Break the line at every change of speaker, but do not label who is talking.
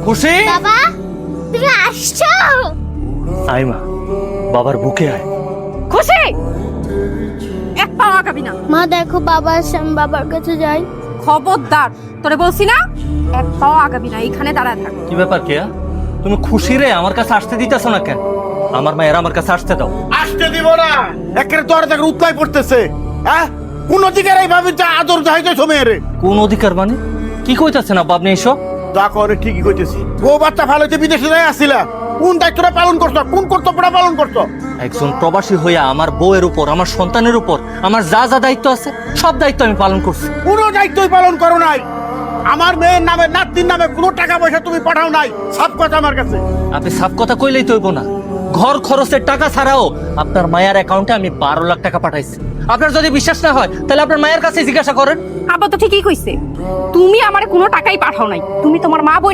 খুশি
বাবা তুমি আসছো?
আয় মা, বাবার বুকে আয়।
খুশি এক পাও আগাবি না।
মা দেখো বাবা আসছে, আমি বাবার কাছে যাই।
খবরদার, তোরে বলছি না এক পাও আগাবি না, এইখানে দাঁড়ায় থাক।
কি ব্যাপার কেয়া, তুমি খুশি রে আমার কাছে আসতে দিতেছ না কেন? আমার মায়ের আমার কাছে আসতে দাও।
আসতে দিব না, একের দরে দেখে উতলাই পড়তেছে। হ্যাঁ, কোন অধিকার এই ভাবি যা আদর চাইতেছো মেয়েরে?
কোন অধিকার মানে কি কইতাছেন আব্বা আপনি এসব?
যা করে ঠিকই কইতেছি। বউ বাচ্চা ভালো হইতে বিদেশে যাই আসছিলা, কোন দায়িত্বটা পালন করছো, কোন কর্তব্যটা পালন করছো?
একজন প্রবাসী হইয়া আমার বউয়ের উপর, আমার সন্তানের উপর আমার যা যা দায়িত্ব আছে সব দায়িত্ব আমি পালন করছি।
কোনো দায়িত্বই পালন করো নাই। আমার মেয়ের নামে, নাতির নামে কোনো টাকা পয়সা তুমি পাঠাও নাই। সব কথা আমার কাছে।
আপনি সাফ কথা কইলেই তো হইব না। ঘর খরচের টাকা ছাড়াও আপনার মায়ের অ্যাকাউন্টে আমি 12 লাখ টাকা পাঠাইছি। আপনার যদি বিশ্বাস না হয় তাহলে আপনার মায়ের কাছে জিজ্ঞাসা করেন।
আব্বা তো ঠিকই কইছে, তুমি আমারে কোনো টাকাই পাঠাও নাই। তুমি তোমার মা বোন